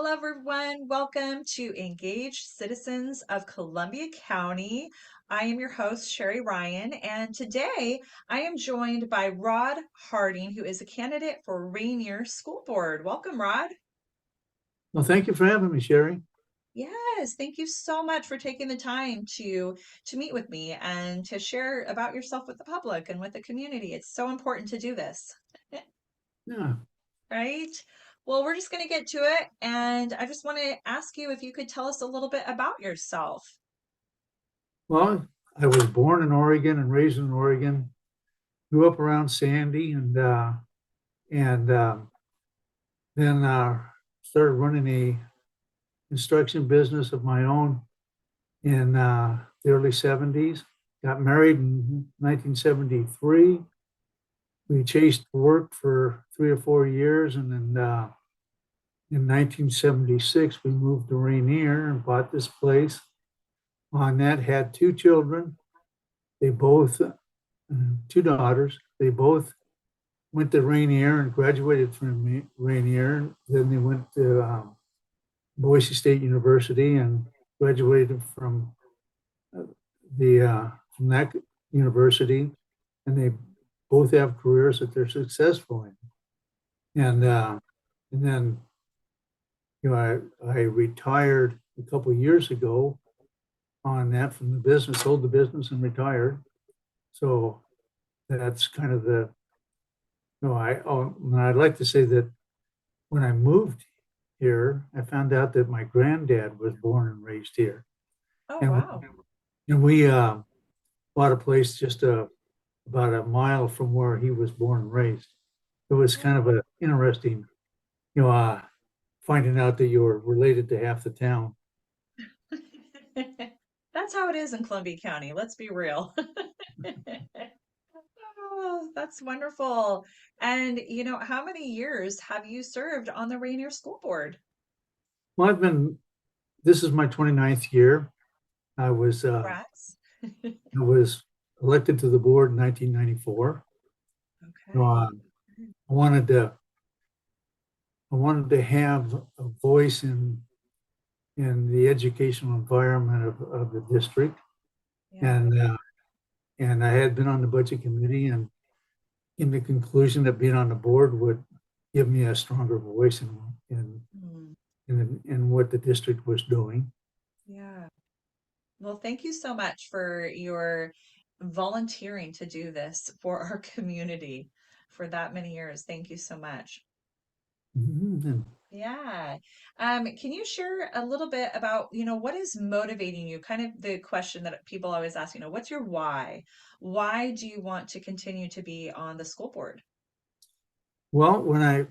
Hello, everyone. Welcome to Engaged Citizens of Columbia County. I am your host, Sherry Ryan, and today I am joined by Rod Harding, who is a candidate for Rainier School Board. Welcome, Rod. Well, thank you for having me, Sherry. Yes, thank you so much for taking the time to meet with me and to share about yourself with the public and with the community. It's so important to do this. Yeah. Right? Well, we're just going to get to it. And I just want to ask you if you could tell us a little bit about yourself. Well, I was born in Oregon and raised in Oregon. Grew up around Sandy, and then started running a construction business of my own in the early '70s. Got married in 1973. We chased work for 3 or 4 years, and then in 1976 we moved to Rainier and bought this place. On that, had 2 children. They both, 2 daughters. They both went to Rainier and graduated from Rainier. Then they went to Boise State University and graduated uh, from that university. And they both have careers that they're successful in. And then I retired a couple of years ago on that from the business, sold the business and retired. So that's kind of the, no, I'd like to say that when I moved here, I found out that my granddad was born and raised here. Oh, And, wow. and we bought a place just about a mile from where he was born and raised. It was kind of a interesting, you know, uh, finding out that you were related to half the town. That's how it is in Columbia County. Let's be real. Oh, that's wonderful. And, how many years have you served on the Rainier School Board? Well, this is my 29th year. I was, uh, Congrats. I was elected to the board in 1994. So, Okay. I wanted to, I wanted to have a voice in the educational environment of the district. Yeah. And, uh, and I had been on the budget committee and in the conclusion that being on the board would give me a stronger voice in, Mm, in what the district was doing. yeah. Well, thank you so much for your volunteering to do this for our community for that many years. Thank you so much. And Yeah. Can you share a little bit about, what is motivating you? Kind of the question that people always ask, what's your why? Why do you want to continue to be on the school board? well, in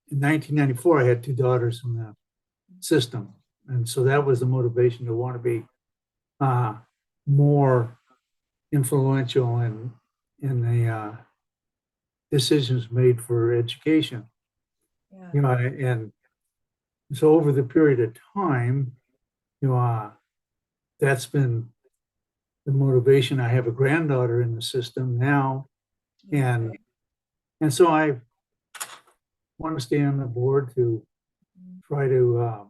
1994, I had 2 daughters in the system. And so that was the motivation to want to be uh, more influential in the decisions made for education. Yeah. And so over the period of time, you know, uh, that's been the motivation. I have a granddaughter in the system now, and Okay. and so I want to stay on the board to try to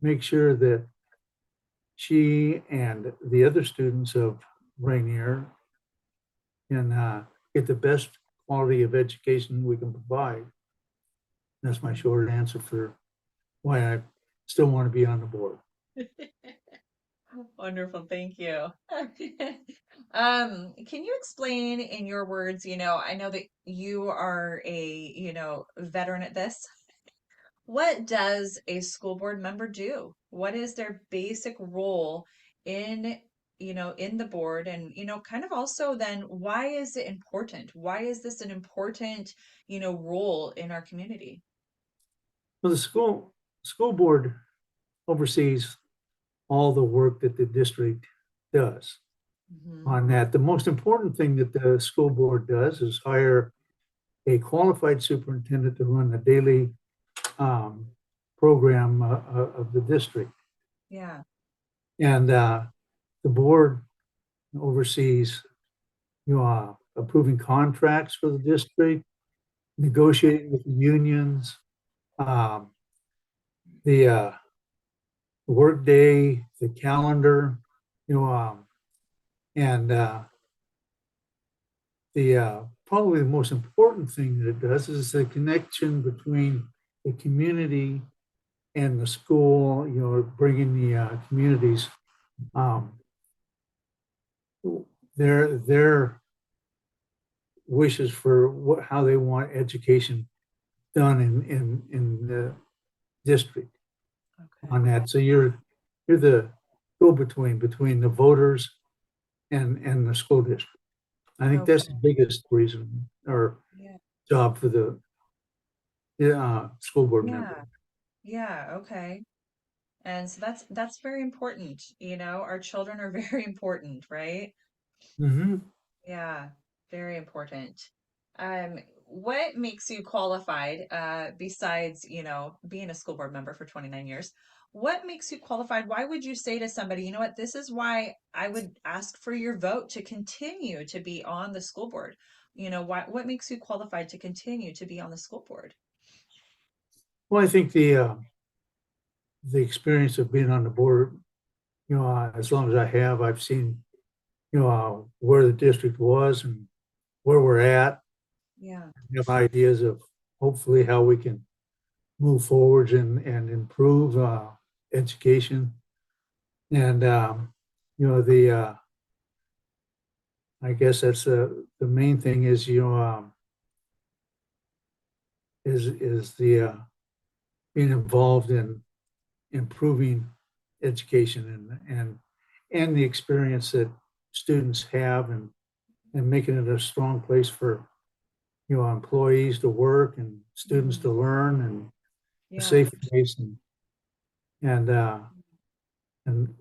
make sure that she and the other students of Rainier can get the best quality of education we can provide. That's my short answer for why I still want to be on the board. Wonderful, thank you. Can you explain in your words, I know that you are a, veteran at this. What does a school board member do? What is their basic role in, in the board? And, kind of also then why is it important? Why is this an important, role in our community? Well, the school board oversees all the work that the district does. Hmm. On that, the most important thing that the school board does is hire a qualified superintendent to run the daily um, program of the district. Yeah. And the board oversees, approving contracts for the district, negotiating with the unions, um, the work day, the calendar, you know, and the probably the most important thing that it does is the connection between the community and the school, you know, bringing the communities, um, their wishes for how they want education done in the district on Okay. that. So you're the go-between between the voters and the school district. I think that's the Okay. biggest reason or Yeah. job for the school board member. Yeah. Yeah. Okay. And so that's very important. Our children are very important, right? Hmm. Yeah, very important. What makes you qualified, besides, being a school board member for 29 years? What makes you qualified? Why would you say to somebody, you know what, this is why I would ask for your vote to continue to be on the school board? What makes you qualified to continue to be on the school board? Well, I think the experience of being on the board, you know, as long as I have, I've seen, you know, where the district was and where we're at. Yeah. Have ideas of hopefully how we can move forwards and improve education. And you know, I guess that's the main thing is you know is the being involved in improving education and the experience that students have and making it a strong place for you know employees to work and students Mm, to learn and a yeah. safe place and and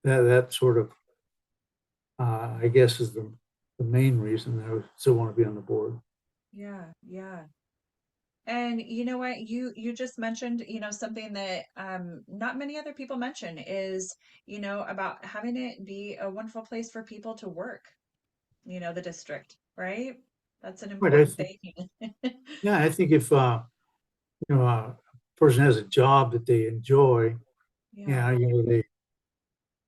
that sort of I guess is the main reason I still want to be on the board. Yeah. Yeah. And you know what? You just mentioned, something that not many other people mention is, about having it be a wonderful place for people to work, the district, right? That's an Right. I important think thing. yeah, I think if you know a person has a job that they enjoy, Yeah, yeah, you know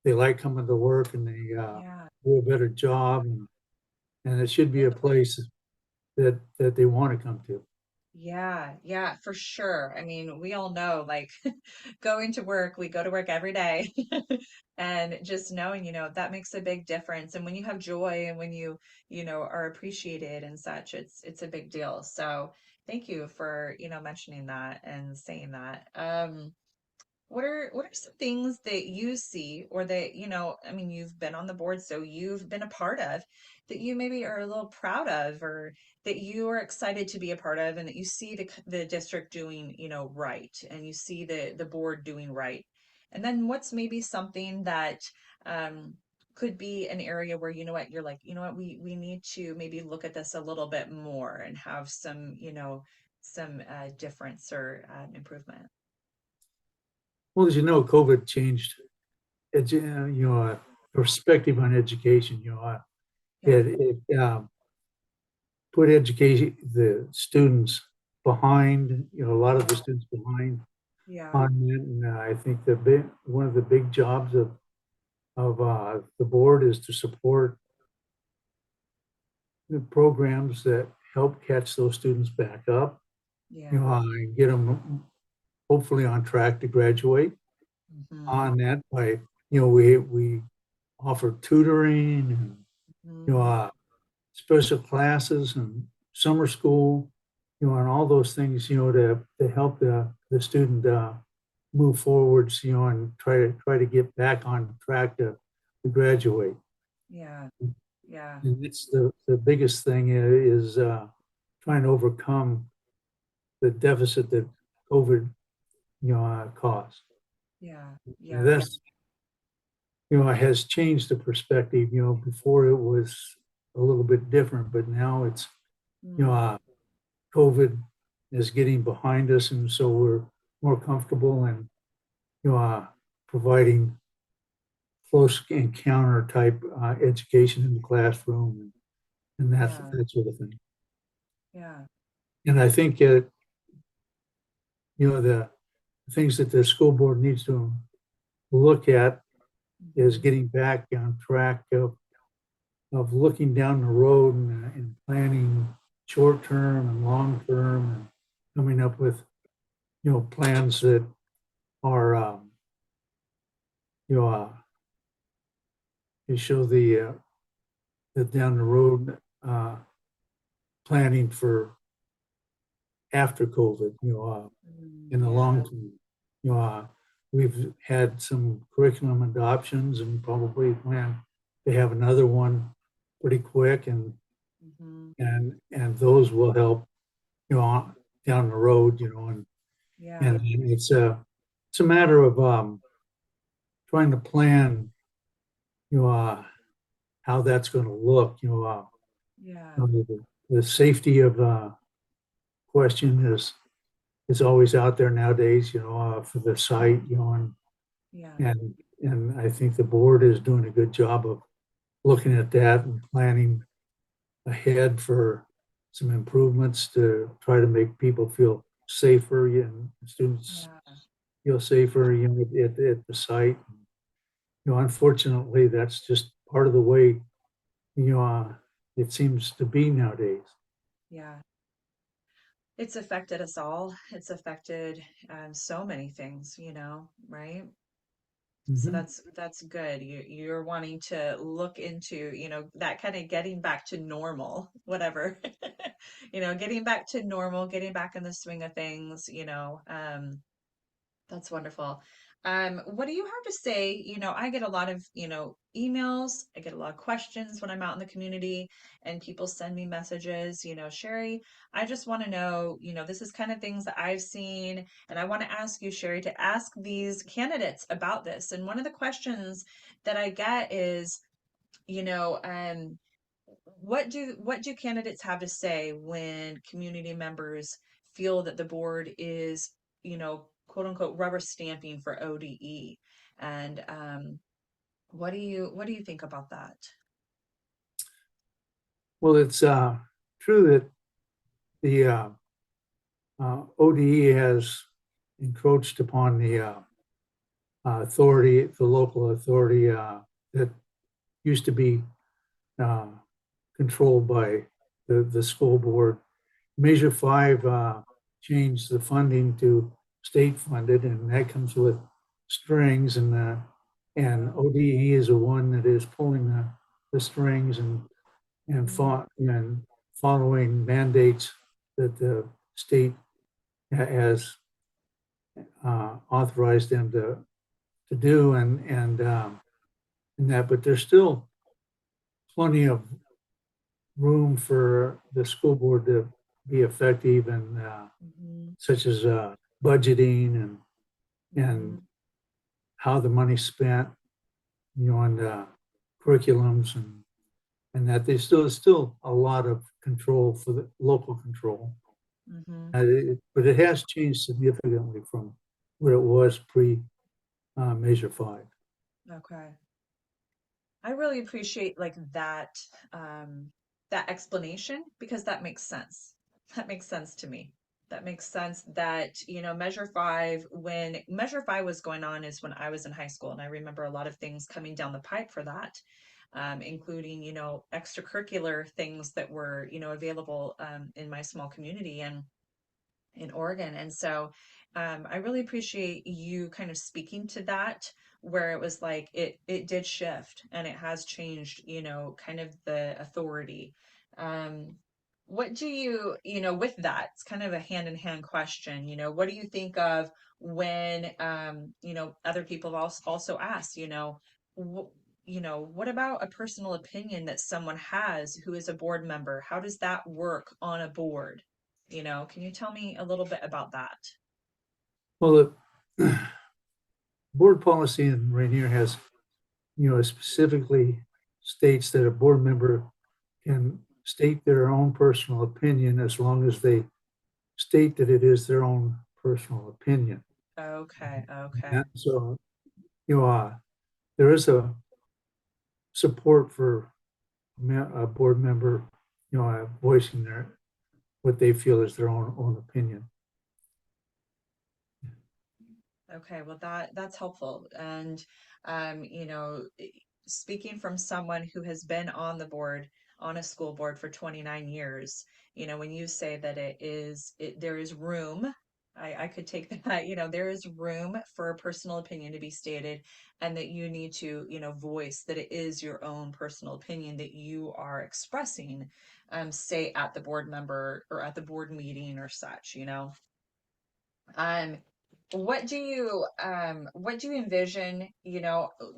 they like coming to work and they yeah. do a better job and it should be a place that they want to come to. Yeah, yeah, for sure. I mean, we all know, like, going to work, we go to work every day. And just knowing, that makes a big difference. And when you have joy and when you, are appreciated and such, it's a big deal. So thank you for, mentioning that and saying that. What are some things that you see or that, I mean, you've been on the board, so you've been a part of that you maybe are a little proud of or that you are excited to be a part of and that you see the district doing, right and you see the board doing right. And then what's maybe something that um could be an area where you know what you're like, you know what, we need to maybe look at this a little bit more and have some, some difference or improvement. Well, as you know, COVID changed you know perspective on education. You know, Yeah. it put education the students behind. You know, a lot of the Yeah. students behind Yeah. on it, and I think one of the big jobs of the board is to support the programs that help catch those students back up, you Yeah. know, and get them hopefully on track to graduate Hmm. on that by, you know, we offer tutoring and, you know, Hmm. special classes and summer school, you know, and all those things, you know, to help the student move forwards, you know, and try to get back on track to graduate. Yeah. Yeah. And it's the biggest thing is trying to overcome the deficit that COVID, you know, caused. Yeah. And Yeah. that's, you know, has changed the perspective. You know, before it was a little bit different, but now it's, you know, Mm. COVID is getting behind us, and so we're more comfortable and you know providing close encounter type education in the classroom and Yeah. that sort of thing. Yeah. And I think you know the things that the school board needs to look at is Mhm. getting back on track of looking down the road and planning short term and long term and coming up with, plans that are, you know, to show the down the road planning for after COVID, in the long Yeah, term. You know, we've had some curriculum adoptions and probably plan to have another one pretty quick, hmm, and those will help, down the road, and yeah, it's a matter of trying to plan, you know, how that's going to look, yeah, the safety of question is always out there nowadays, for the site, yeah, and and I think the board is doing a good job of looking at that and planning ahead for some improvements to try to make people feel safer and students yeah, feel safer, at the site. Unfortunately, that's just part of the way, you know, uh, it seems to be nowadays. yeah. It's affected us all. It's affected so many things, right? So Hmm. that's good. You're wanting to look into, that kind of getting back to normal, whatever. Getting back to normal, getting back in the swing of things, that's wonderful. What do you have to say? I get a lot of, emails. I get a lot of questions when I'm out in the community and people send me messages, Sherry, I just want to know, this is kind of things that I've seen, and I want to ask you, Sherry, to ask these candidates about this. And one of the questions that I get is, you know, what do candidates have to say when community members feel that the board is, quote unquote, rubber stamping for ODE? And what do you think about that? Well, it's true that the ODE has encroached upon the authority, the local authority that used to be uh, controlled by the school board. Measure 5 changed the funding to state funded, and that comes with strings, and Oh, ODE is the one that is pulling the strings mm, and following mandates that the state has authorized them to do, and that, but there's still plenty of room for the school board to be effective, and mhm, such as budgeting and mhm, how the money's spent, on curriculums, and that there's still a lot of control for the local control. mhm. But it has changed significantly from what it was pre Measure 5. Okay. I really appreciate like that explanation, because that makes sense. That makes sense to me. That makes sense that, Measure 5, when Measure 5 was going on is when I was in high school, and I remember a lot of things coming down the pipe for that, including, extracurricular things that were, available in my small community. And in Oregon. And so I really appreciate you kind of speaking to that, where it was like it did shift and it has changed, kind of the authority. Um, what do with that, it's kind of a hand in hand question, what do you think of when, other people also ask, what about a personal opinion that someone has who is a board member? How does that work on a board? Can you tell me a little bit about that? Well, the board policy in Rainier has, specifically states that a board member can state their own personal opinion as long as they state that it is their own personal opinion. Okay, okay. And so, you know, uh, there is a support for a board member, voicing what they feel is their own opinion. Okay, well that's helpful. And speaking from someone who has been on the board, on a school board for 29 years, when you say that there is room, I could take that, there is room for a personal opinion to be stated, and that you need to, voice that it is your own personal opinion that you are expressing, say at the board member or at the board meeting or such, um, what do you envision,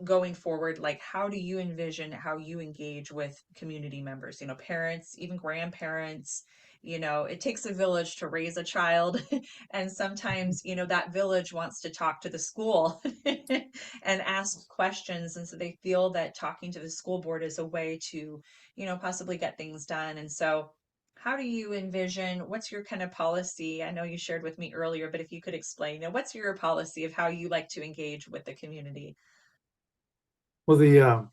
going forward? Like, how do you envision how you engage with community members, parents, even grandparents? It takes a village to raise a child, and sometimes, that village wants to talk to the school and ask questions, and so they feel that talking to the school board is a way to, possibly get things done. And so how do you envision, what's your kind of policy? I know you shared with me earlier, but if you could explain, what's your policy of how you like to engage with the community? Well, you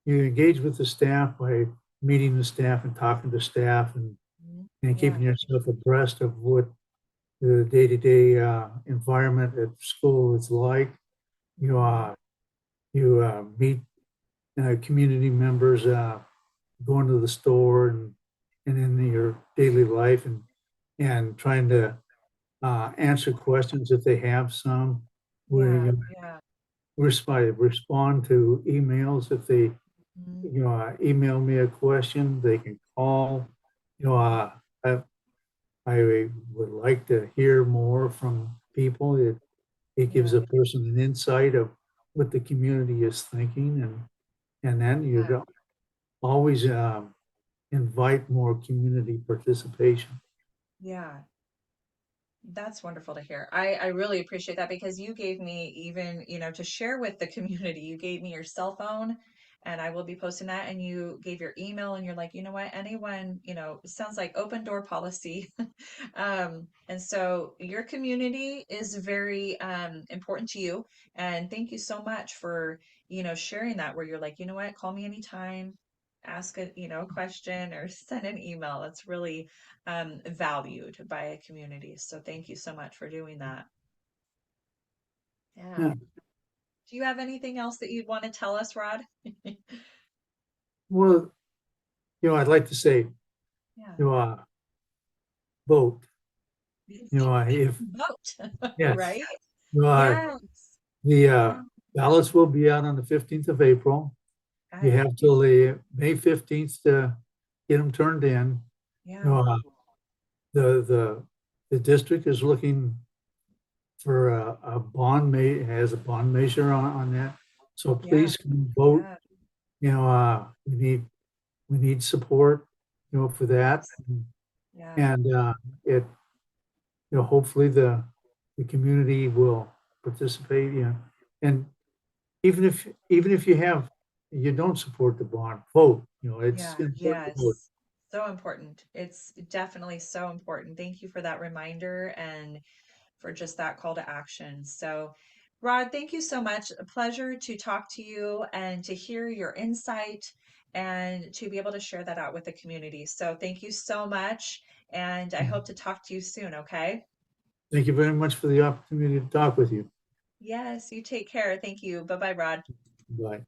engage with the staff by meeting the staff and talking to staff Mhm. and Yeah, keeping yourself abreast of what the day-to-day environment at school is like. You mhm, meet community members going to the store and in your daily life and trying to answer questions if they have some. We yeah, yeah, respond to emails if they mhm, email me a question. They can call. You know, I I would like to hear more from people. It gives yeah, a person an insight of what the community is thinking, and then yeah, you always invite more community participation. yeah. That's wonderful to hear. I really appreciate that because you gave me, even, to share with the community, you gave me your cell phone, and I will be posting that, and you gave your email, and you're like, you know what, anyone, it sounds like open door policy. And so your community is very important to you. And thank you so much for, sharing that, where you're like, you know what, call me anytime, ask a, a question or send an email. That's really valued by a community. So thank you so much for doing that. Yeah. Yeah. Do you have anything else that you'd want to tell us, Rod? Well, I'd like to say, Yeah. vote. If Vote, yes, right? you Yes. the Yeah. ballots will be out on the 15th of April. You Okay. have till the May 15th to get them turned in. You know, Yeah. uh, the district is looking for a has a bond measure on that. So Yeah. please come vote. Yeah. We need support, for that. Yes. Yeah. And it, hopefully the community will participate, and even if you don't support the bond, vote. It's Yeah. important to vote. Yes. So important. It's definitely so important. Thank you for that reminder and for just that call to action. So, Rod, thank you so much. A pleasure to talk to you and to hear your insight and to be able to share that out with the community. So, thank you so much. And I hope to talk to you soon. Okay. Thank you very much for the opportunity to talk with you. Yes, you take care. Thank you. Bye bye, Rod. Bye.